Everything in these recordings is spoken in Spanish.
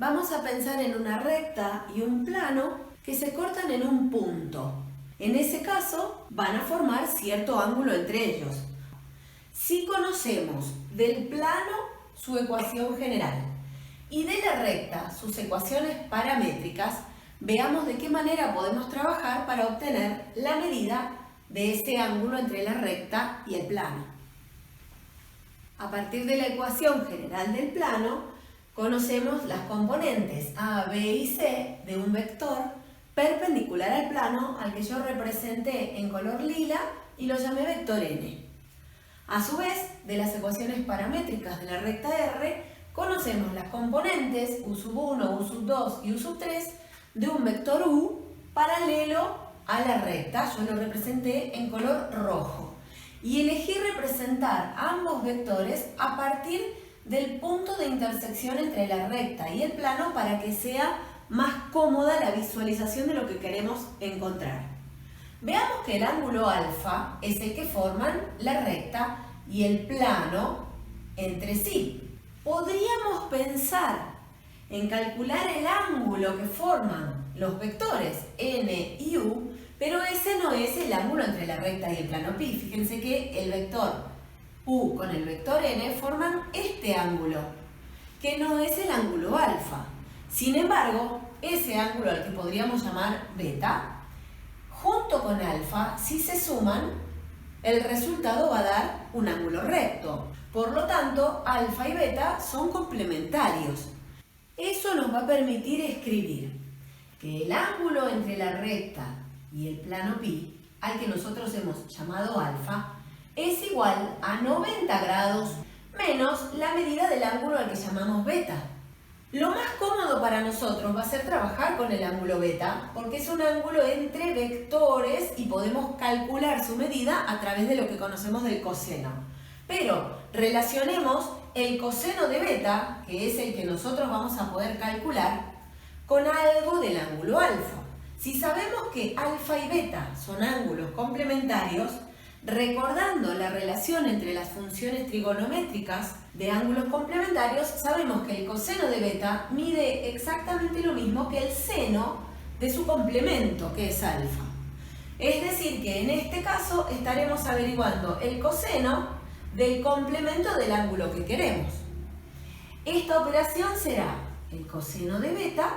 Vamos a pensar en una recta y un plano que se cortan en un punto. En ese caso, van a formar cierto ángulo entre ellos. Si conocemos del plano su ecuación general y de la recta sus ecuaciones paramétricas, veamos de qué manera podemos trabajar para obtener la medida de ese ángulo entre la recta y el plano. A partir de la ecuación general del plano, conocemos las componentes A, B y C de un vector perpendicular al plano al que yo representé en color lila y lo llamé vector n. A su vez, de las ecuaciones paramétricas de la recta R, conocemos las componentes U sub 1, U sub 2 y U sub 3 de un vector U paralelo a la recta. Yo lo representé en color rojo. Y elegí representar ambos vectores a partir del punto de intersección entre la recta y el plano para que sea más cómoda la visualización de lo que queremos encontrar. Veamos que el ángulo alfa es el que forman la recta y el plano entre sí. Podríamos pensar en calcular el ángulo que forman los vectores n y u, pero ese no es el ángulo entre la recta y el plano pi. Fíjense que el vector u con el vector n forman este ángulo, que no es el ángulo alfa. Sin embargo, ese ángulo al que podríamos llamar beta, junto con alfa, si se suman, el resultado va a dar un ángulo recto. Por lo tanto, alfa y beta son complementarios. Eso nos va a permitir escribir que el ángulo entre la recta y el plano pi, al que nosotros hemos llamado alfa, es igual a 90 grados menos la medida del ángulo al que llamamos beta. Lo más cómodo para nosotros va a ser trabajar con el ángulo beta, porque es un ángulo entre vectores y podemos calcular su medida a través de lo que conocemos del coseno. Pero relacionemos el coseno de beta, que es el que nosotros vamos a poder calcular, con algo del ángulo alfa. Si sabemos que alfa y beta son ángulos complementarios, recordando la relación entre las funciones trigonométricas de ángulos complementarios, sabemos que el coseno de beta mide exactamente lo mismo que el seno de su complemento, que es alfa. Es decir, que en este caso estaremos averiguando el coseno del complemento del ángulo que queremos. Esta operación será el coseno de beta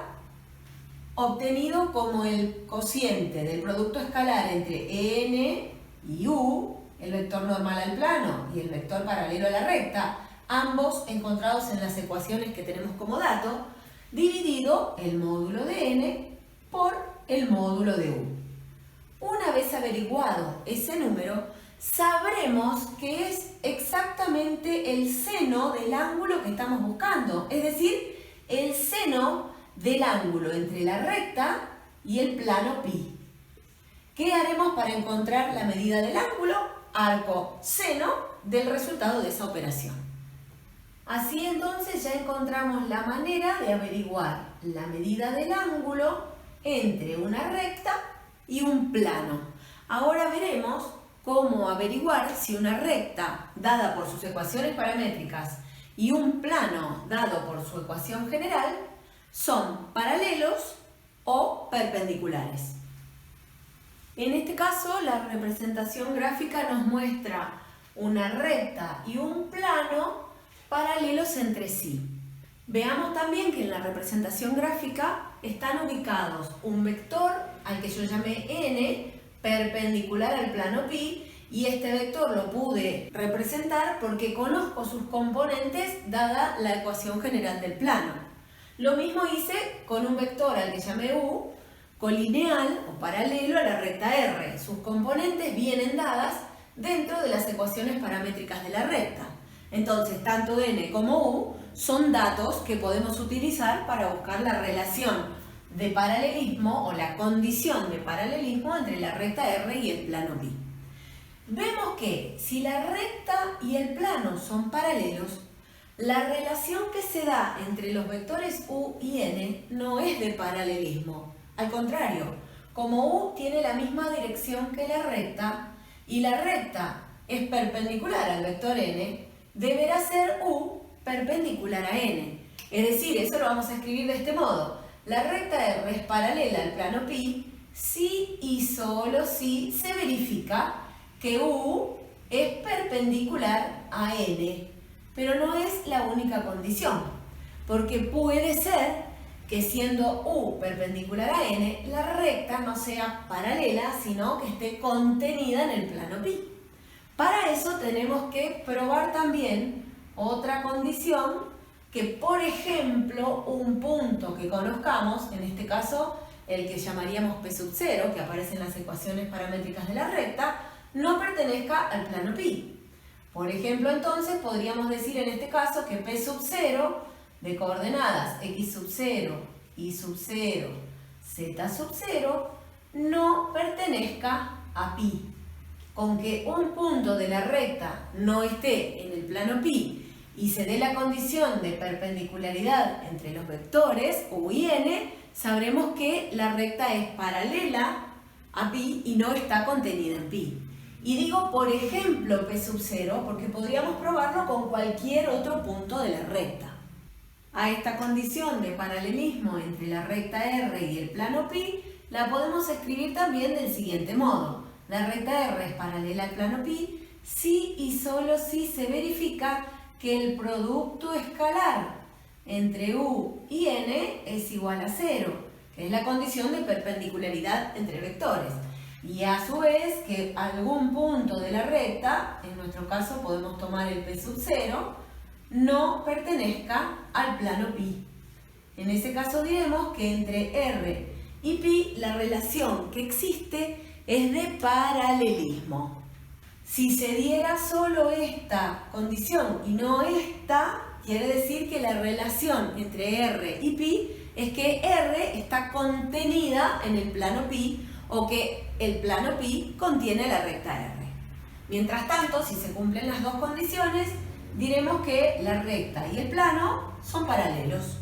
obtenido como el cociente del producto escalar entre n y u, el vector normal al plano y el vector paralelo a la recta, ambos encontrados en las ecuaciones que tenemos como dato, dividido el módulo de n por el módulo de u. Una vez averiguado ese número, sabremos que es exactamente el seno del ángulo que estamos buscando, es decir, el seno del ángulo entre la recta y el plano pi. ¿Qué haremos para encontrar la medida del ángulo? Arco seno del resultado de esa operación. Así entonces ya encontramos la manera de averiguar la medida del ángulo entre una recta y un plano. Ahora veremos cómo averiguar si una recta dada por sus ecuaciones paramétricas y un plano dado por su ecuación general son paralelos o perpendiculares. En este caso, la representación gráfica nos muestra una recta y un plano paralelos entre sí. Veamos también que en la representación gráfica están ubicados un vector al que yo llamé n, perpendicular al plano pi, y este vector lo pude representar porque conozco sus componentes dada la ecuación general del plano. Lo mismo hice con un vector al que llamé u, colineal o paralelo a la recta R. Sus componentes vienen dadas dentro de las ecuaciones paramétricas de la recta. Entonces, tanto n como u son datos que podemos utilizar para buscar la relación de paralelismo o la condición de paralelismo entre la recta R y el plano pi. Vemos que si la recta y el plano son paralelos, la relación que se da entre los vectores u y n no es de paralelismo. Al contrario, como u tiene la misma dirección que la recta y la recta es perpendicular al vector n, deberá ser u perpendicular a n. Es decir, eso lo vamos a escribir de este modo. La recta R es paralela al plano pi si y solo si se verifica que U es perpendicular a N. Pero no es la única condición, porque puede ser que siendo U perpendicular a N, la recta no sea paralela, sino que esté contenida en el plano pi. Para eso tenemos que probar también otra condición, que por ejemplo un punto que conozcamos, en este caso el que llamaríamos P sub 0, que aparece en las ecuaciones paramétricas de la recta, no pertenezca al plano pi. Por ejemplo, entonces podríamos decir en este caso que P sub 0 de coordenadas x sub 0, y sub 0, z sub 0 no pertenezca a pi. Con que un punto de la recta no esté en el plano pi y se dé la condición de perpendicularidad entre los vectores u y n, sabremos que la recta es paralela a pi y no está contenida en pi. Y digo, por ejemplo, P sub 0, porque podríamos probarlo con cualquier otro punto de la recta. A esta condición de paralelismo entre la recta R y el plano pi, la podemos escribir también del siguiente modo. La recta R es paralela al plano pi si y solo si se verifica que el producto escalar entre U y N es igual a 0, que es la condición de perpendicularidad entre vectores. Y a su vez que algún punto de la recta, en nuestro caso podemos tomar el P sub 0, no pertenezca al plano pi. En ese caso diremos que entre R y pi la relación que existe es de paralelismo. Si se diera solo esta condición y no esta, quiere decir que la relación entre R y pi es que R está contenida en el plano pi o que el plano pi contiene la recta R. Mientras tanto, si se cumplen las dos condiciones, diremos que la recta y el plano son paralelos.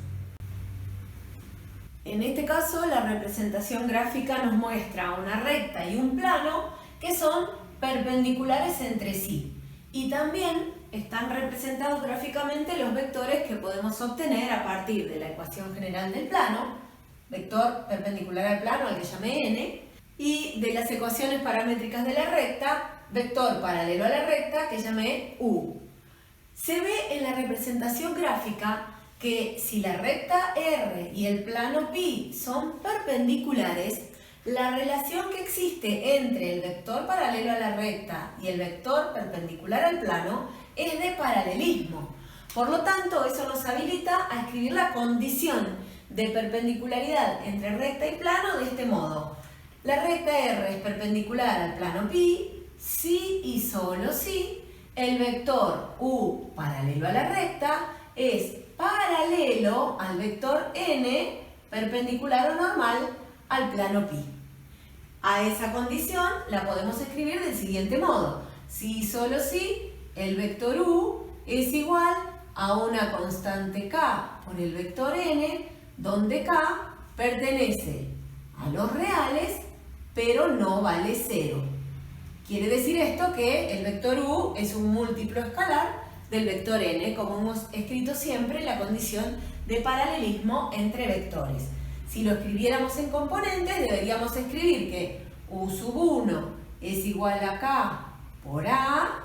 En este caso, la representación gráfica nos muestra una recta y un plano que son perpendiculares entre sí. Y también están representados gráficamente los vectores que podemos obtener a partir de la ecuación general del plano, vector perpendicular al plano al que llamé n, y de las ecuaciones paramétricas de la recta, vector paralelo a la recta que llamé u. Se ve en la representación gráfica que si la recta R y el plano pi son perpendiculares, la relación que existe entre el vector paralelo a la recta y el vector perpendicular al plano es de paralelismo. Por lo tanto, eso nos habilita a escribir la condición de perpendicularidad entre recta y plano de este modo. La recta R es perpendicular al plano pi si y solo si el vector u paralelo a la recta es paralelo al vector n perpendicular o normal al plano pi. A esa condición la podemos escribir del siguiente modo. Si y solo si el vector u es igual a una constante k por el vector n, donde k pertenece a los reales, pero no vale 0. Quiere decir esto que el vector u es un múltiplo escalar del vector n, como hemos escrito siempre en la condición de paralelismo entre vectores. Si lo escribiéramos en componentes, deberíamos escribir que u sub 1 es igual a k por a,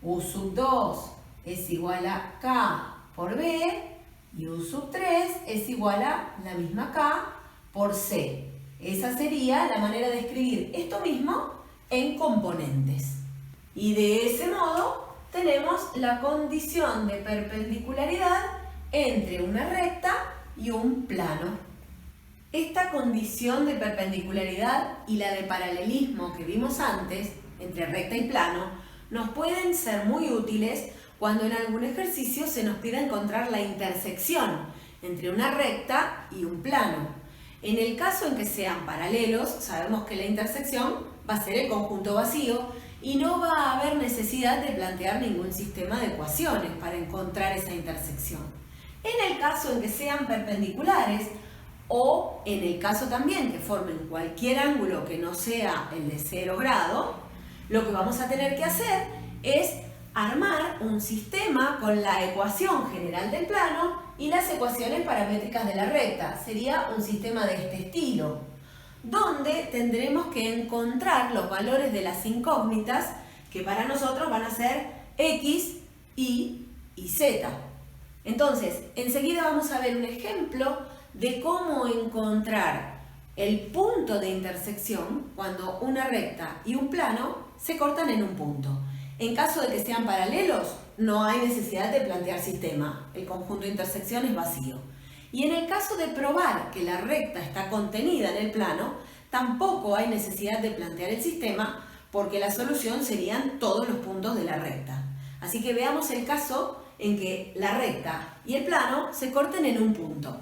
u sub 2 es igual a k por b, y u sub 3 es igual a la misma k por c. Esa sería la manera de escribir esto mismo en componentes. Y de ese modo tenemos la condición de perpendicularidad entre una recta y un plano. Esta condición de perpendicularidad y la de paralelismo que vimos antes, entre recta y plano, nos pueden ser muy útiles cuando en algún ejercicio se nos pida encontrar la intersección entre una recta y un plano. En el caso en que sean paralelos, sabemos que la intersección va a ser el conjunto vacío y no va a haber necesidad de plantear ningún sistema de ecuaciones para encontrar esa intersección. En el caso en que sean perpendiculares, o en el caso también que formen cualquier ángulo que no sea el de 0 grado, lo que vamos a tener que hacer es armar un sistema con la ecuación general del plano y las ecuaciones paramétricas de la recta. Sería un sistema de este estilo, donde tendremos que encontrar los valores de las incógnitas que para nosotros van a ser x, y z. Entonces, enseguida vamos a ver un ejemplo de cómo encontrar el punto de intersección cuando una recta y un plano se cortan en un punto. En caso de que sean paralelos, no hay necesidad de plantear sistema. El conjunto de intersección es vacío. Y en el caso de probar que la recta está contenida en el plano, tampoco hay necesidad de plantear el sistema porque la solución serían todos los puntos de la recta. Así que veamos el caso en que la recta y el plano se corten en un punto.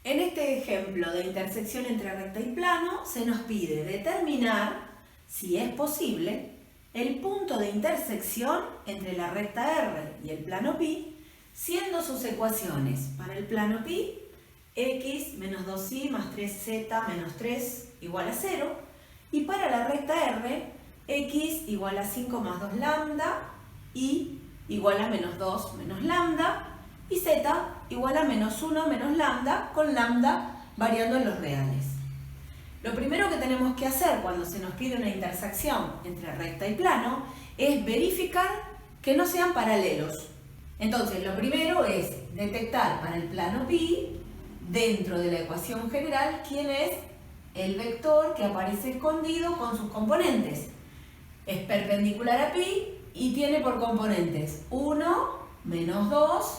En este ejemplo de intersección entre recta y plano se nos pide determinar, si es posible, el punto de intersección entre la recta R y el plano pi, siendo sus ecuaciones para el plano pi x menos 2y más 3z menos 3 igual a 0 y para la recta R x igual a 5 más 2 lambda, y igual a menos 2 menos lambda y z igual a menos 1 menos lambda, con lambda variando en los reales. Lo primero que tenemos que hacer cuando se nos pide una intersección entre recta y plano es verificar que no sean paralelos. Entonces, lo primero es detectar para el plano pi, dentro de la ecuación general, quién es el vector que aparece escondido con sus componentes. Es perpendicular a pi y tiene por componentes 1, menos 2,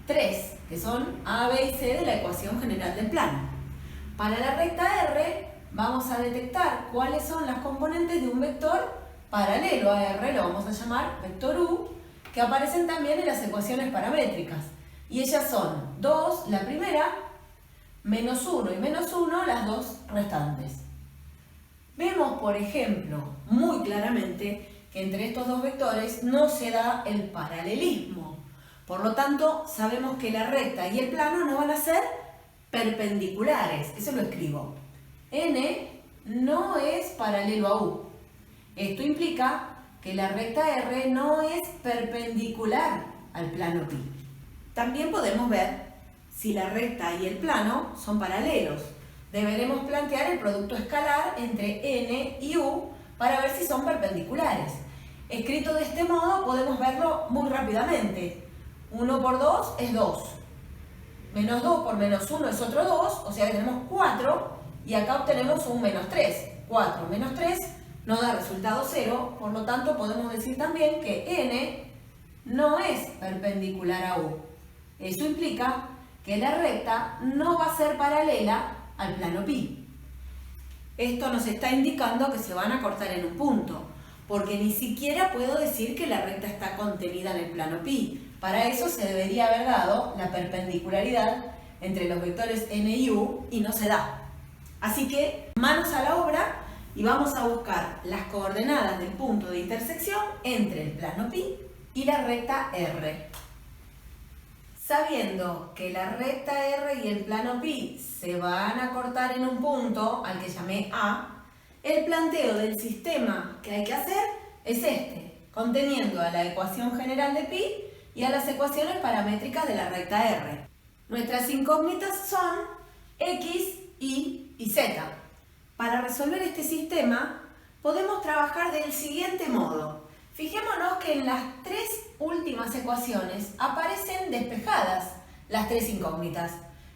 3, que son a, b y c de la ecuación general del plano. Para la recta R vamos a detectar cuáles son las componentes de un vector paralelo a R, lo vamos a llamar vector u, que aparecen también en las ecuaciones paramétricas. Y ellas son 2, la primera, menos 1 y menos 1, las dos restantes. Vemos, por ejemplo, muy claramente que entre estos dos vectores no se da el paralelismo. Por lo tanto, sabemos que la recta y el plano no van a ser perpendiculares. Eso lo escribo. N no es paralelo a U. Esto implica que la recta R no es perpendicular al plano pi. También podemos ver si la recta y el plano son paralelos. Deberemos plantear el producto escalar entre N y U para ver si son perpendiculares. Escrito de este modo podemos verlo muy rápidamente. 1 por 2 es 2. Menos 2 por menos 1 es otro 2, o sea que tenemos 4, y acá obtenemos un menos 3. 4 menos 3 nos da resultado 0, por lo tanto podemos decir también que N no es perpendicular a U. Eso implica que la recta no va a ser paralela al plano pi. Esto nos está indicando que se van a cortar en un punto, porque ni siquiera puedo decir que la recta está contenida en el plano pi. Para eso se debería haber dado la perpendicularidad entre los vectores n y u, y no se da. Así que manos a la obra y vamos a buscar las coordenadas del punto de intersección entre el plano pi y la recta R. Sabiendo que la recta R y el plano pi se van a cortar en un punto al que llamé A, el planteo del sistema que hay que hacer es este, conteniendo a la ecuación general de pi y a las ecuaciones paramétricas de la recta R. Nuestras incógnitas son x, y z. Para resolver este sistema podemos trabajar del siguiente modo. Fijémonos que en las tres últimas ecuaciones aparecen despejadas las tres incógnitas.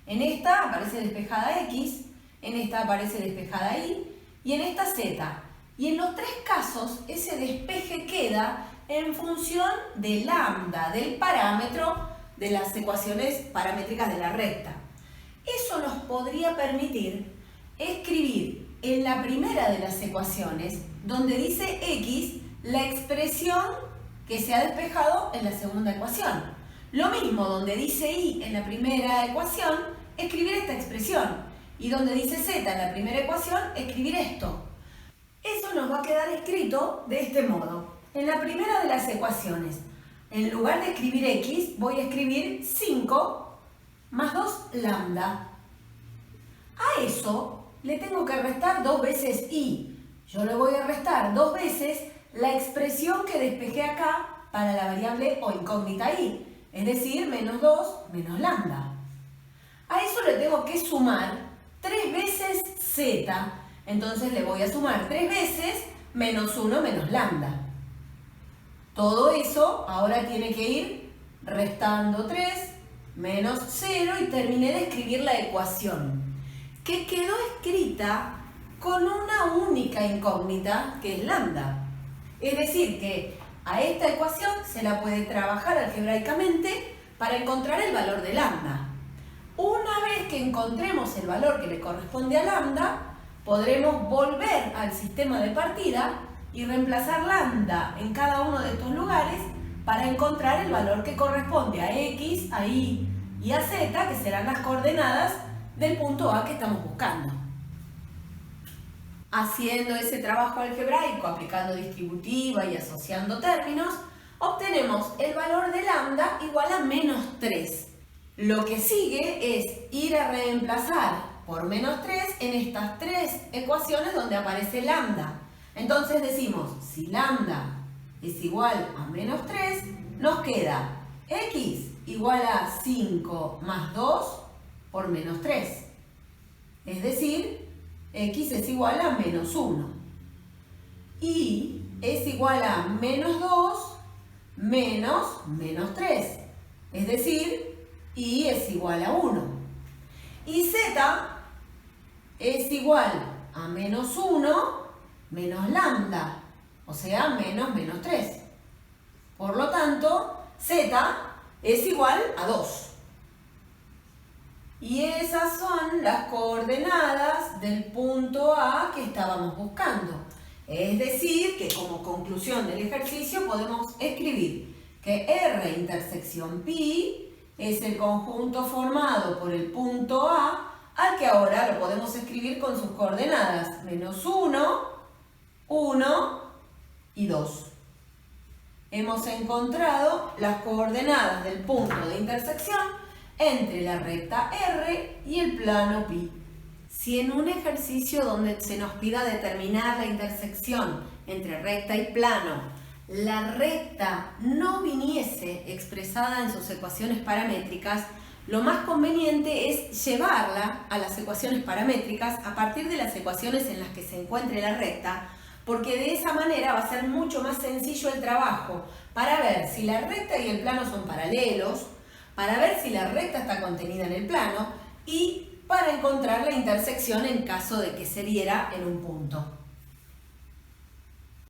En esta aparece despejada x, en esta aparece despejada y en esta z. Y en los tres casos ese despeje queda en función de lambda, del parámetro de las ecuaciones paramétricas de la recta. Eso nos podría permitir escribir en la primera de las ecuaciones, donde dice x, la expresión que se ha despejado en la segunda ecuación. Lo mismo donde dice y en la primera ecuación, escribir esta expresión. Y donde dice z en la primera ecuación, escribir esto. Eso nos va a quedar escrito de este modo. En la primera de las ecuaciones, en lugar de escribir x, voy a escribir 5 más 2 lambda. A eso le tengo que restar 2 veces y. Yo le voy a restar 2 veces la expresión que despejé acá para la variable o incógnita i, es decir, menos 2 menos lambda. A eso le tengo que sumar 3 veces z, entonces le voy a sumar 3 veces menos 1 menos lambda. Todo eso ahora tiene que ir restando 3 menos 0 y terminé de escribir la ecuación, que quedó escrita con una única incógnita, que es lambda. Es decir, que a esta ecuación se la puede trabajar algebraicamente para encontrar el valor de lambda. Una vez que encontremos el valor que le corresponde a lambda, podremos volver al sistema de partida y reemplazar lambda en cada uno de estos lugares para encontrar el valor que corresponde a x, a y y a z, que serán las coordenadas del punto A que estamos buscando. Haciendo ese trabajo algebraico, aplicando distributiva y asociando términos, obtenemos el valor de lambda igual a menos 3. Lo que sigue es ir a reemplazar por menos 3 en estas tres ecuaciones donde aparece lambda. Entonces decimos, si lambda es igual a menos 3, nos queda x igual a 5 más 2 por menos 3. Es decir, x es igual a menos 1. Y es igual a menos 2 menos menos 3. Es decir, y es igual a 1. Y z es igual a menos 1 menos lambda, o sea, menos menos 3. Por lo tanto, z es igual a 2. Y esas son las coordenadas del punto A que estábamos buscando. Es decir, que como conclusión del ejercicio podemos escribir que R intersección pi es el conjunto formado por el punto A, al que ahora lo podemos escribir con sus coordenadas menos 1, 1 y 2. Hemos encontrado las coordenadas del punto de intersección entre la recta R y el plano pi. Si en un ejercicio donde se nos pida determinar la intersección entre recta y plano, la recta no viniese expresada en sus ecuaciones paramétricas, lo más conveniente es llevarla a las ecuaciones paramétricas a partir de las ecuaciones en las que se encuentre la recta, porque de esa manera va a ser mucho más sencillo el trabajo para ver si la recta y el plano son paralelos, para ver si la recta está contenida en el plano y para encontrar la intersección en caso de que se diera en un punto.